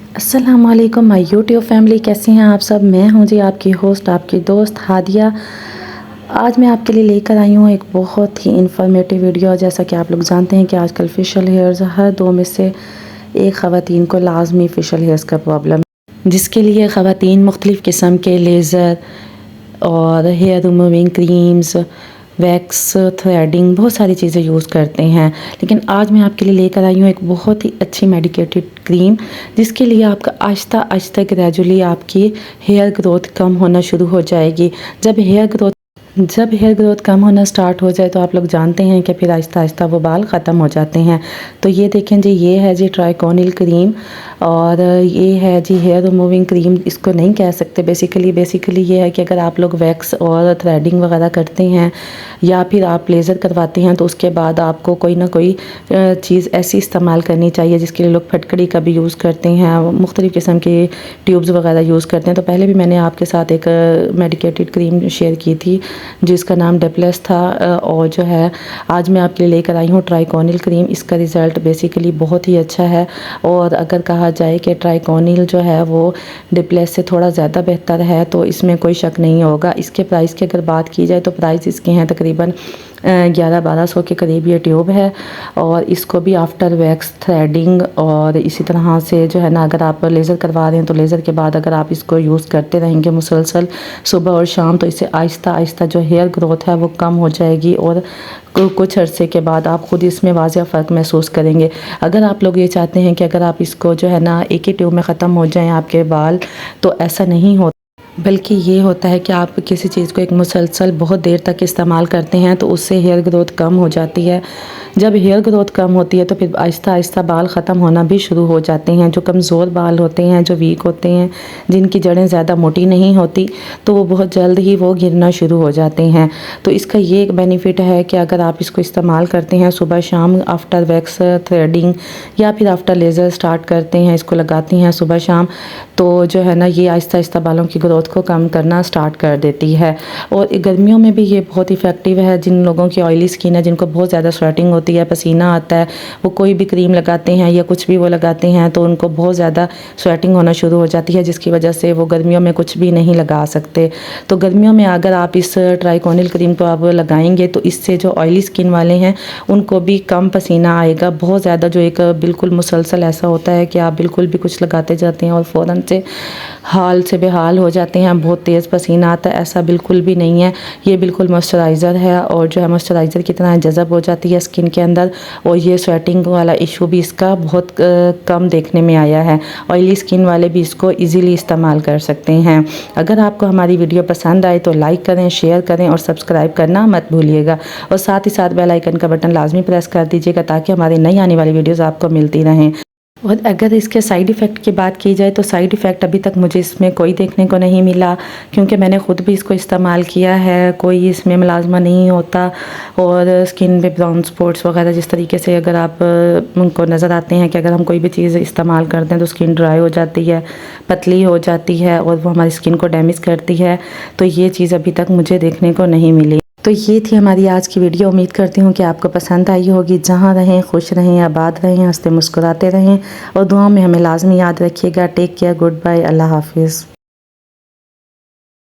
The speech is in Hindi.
अस्सलामुअलैकुम माय यूट्यूब फैमिली, कैसे हैं आप सब। मैं हूं जी आपकी होस्ट, आपकी दोस्त हादिया। आज मैं आपके लिए लेकर आई हूं एक बहुत ही इंफॉर्मेटिव वीडियो। जैसा कि आप लोग जानते हैं कि आजकल फेशियल हेयर्स हर दो में से एक ख़वातीन को लाजमी फेशियल हेयर्स का प्रॉब्लम, जिसके लिए ख़वातीन मुख्तलिफ़ किस्म के लेज़र और hair removing creams, wax, threading, बहुत सारी चीज़ें यूज़ करते हैं। लेकिन आज मैं आपके लिए लेकर आई हूँ एक बहुत ही अच्छी मेडिकेटेड क्रीम, जिसके लिए आपका आहिस्ता आहिस्ता ग्रेजुअली आपकी हेयर ग्रोथ कम होना शुरू हो जाएगी। जब हेयर ग्रोथ कम होना स्टार्ट हो जाए तो आप लोग जानते हैं कि फिर आहिस्ता आहिस्ता वो बाल ख़त्म हो जाते हैं। तो ये देखें जी, ये है जी ट्राइकोनिल क्रीम, और ये है जी हेयर रिमूविंग क्रीम। इसको नहीं कह सकते बेसिकली ये है कि अगर आप लोग वैक्स और थ्रेडिंग वगैरह करते हैं या फिर आप लेज़र करवाते हैं तो उसके बाद आपको कोई ना कोई चीज़ ऐसी इस्तेमाल करनी चाहिए, जिसके लिए लोग फटकड़ी का भी यूज़ करते हैं, मुख्तलिफ़ किस्म के ट्यूब्स वगैरह यूज़ करते हैं। तो पहले भी मैंने आपके साथ एक मेडिकेटेड क्रीम शेयर की थी जिसका नाम डेप्लेस था, और जो है आज मैं आपके लिए लेकर आई हूँ ट्राइकोनिल क्रीम। इसका रिज़ल्ट बेसिकली बहुत ही अच्छा है, और अगर कहा जाए कि ट्राइकोनिल जो है वो डिप्लेस से थोड़ा ज़्यादा बेहतर है तो इसमें कोई शक नहीं होगा। इसके प्राइस की अगर बात की जाए तो प्राइस इसके हैं तकरीबन 1100-1200 के करीब ये ट्यूब है। और इसको भी आफ्टर वैक्स, थ्रेडिंग और इसी तरह से जो है ना, अगर आप लेज़र करवा रहे हैं तो लेज़र के बाद अगर आप इसको यूज़ करते रहेंगे मुसलसल सुबह और शाम, तो इससे आहिस्ता आहिस्ता जो हेयर ग्रोथ है वो कम हो जाएगी, और कुछ अरसे के बाद आप ख़ुद इसमें वाज़िया फ़र्क महसूस करेंगे। अगर आप लोग ये चाहते हैं कि अगर आप इसको जो है ना एक ही ट्यूब में ख़त्म हो जाएं आपके बाल, तो ऐसा नहीं होता, बल्कि ये होता है कि आप किसी चीज़ को एक मुसलसल बहुत देर तक इस्तेमाल करते हैं तो उससे हेयर ग्रोथ कम हो जाती है। जब हेयर ग्रोथ कम होती है तो फिर आहिस्ता आहिस्ता बाल ख़त्म होना भी शुरू हो जाते हैं। जो कमज़ोर बाल होते हैं, जो वीक होते हैं, जिनकी जड़ें ज़्यादा मोटी नहीं होती, तो वो बहुत जल्द ही वो गिरना शुरू हो जाते हैं। तो इसका ये एक बेनिफिट है कि अगर आप इसको इस्तेमाल करते हैं सुबह शाम, आफ्टर वैक्स, थ्रेडिंग या फिर आफ्टर लेज़र स्टार्ट करते हैं, इसको लगाती हैं सुबह शाम, तो जो है ना ये आहिस्ता आहिस्ता बालों की ग्रोथ को कम करना स्टार्ट कर देती है। और गर्मियों में भी ये बहुत इफ़ेक्टिव है। जिन लोगों की ऑयली स्किन है, जिनको बहुत ज़्यादा स्वेटिंग होती है, पसीना आता है, वो कोई भी क्रीम लगाते हैं या कुछ भी वो लगाते हैं तो उनको बहुत ज़्यादा स्वेटिंग होना शुरू हो जाती है, जिसकी वजह से वो गर्मियों में कुछ भी नहीं लगा सकते। तो गर्मियों में अगर आप इस ट्राइकोनिल क्रीम को आप लगाएंगे तो इससे जो ऑयली स्किन वाले हैं उनको भी कम पसीना आएगा। बहुत ज़्यादा जो एक बिल्कुल मुसलसल ऐसा होता है कि आप बिल्कुल भी कुछ लगाते जाते हैं और फ़ौरन से हाल से बेहाल हो जाते हैं, बहुत तेज़ पसीना आता है, ऐसा बिल्कुल भी नहीं है। ये बिल्कुल मॉइस्चराइज़र है, और जो है मॉइस्चराइज़र की तरह जज़ब हो जाती है स्किन के अंदर, और ये स्वेटिंग वाला इशू भी इसका बहुत कम देखने में आया है। ऑयली स्किन वाले भी इसको इजीली इस्तेमाल कर सकते हैं। अगर आपको हमारी वीडियो पसंद आए तो लाइक करें, शेयर करें और सब्सक्राइब करना मत भूलिएगा, और साथ ही साथ बेल आइकन का बटन लाजमी प्रेस कर दीजिएगा ताकि हमारी नई आने वाली वीडियोज़ आपको मिलती रहें। और अगर इसके साइड इफ़ेक्ट की बात की जाए तो साइड इफ़ेक्ट अभी तक मुझे इसमें कोई देखने को नहीं मिला, क्योंकि मैंने ख़ुद भी इसको इस्तेमाल किया है। कोई इसमें मुलाजमा नहीं होता, और स्किन पे ब्राउन स्पॉट्स वगैरह जिस तरीके से अगर आप उनको नज़र आते हैं कि अगर हम कोई भी चीज़ इस्तेमाल करते हैं तो स्किन ड्राई हो जाती है, पतली हो जाती है, और वो हमारी स्किन को डैमेज करती है, तो ये चीज़ अभी तक मुझे देखने को नहीं मिली। तो ये थी हमारी आज की वीडियो। उम्मीद करती हूँ कि आपको पसंद आई होगी। जहाँ रहें खुश रहें, आबाद रहें, हंसते मुस्कुराते रहें, और दुआ में हमें लाजमी याद रखिएगा। टेक केयर, गुड बाय, अल्लाह हाफिज़।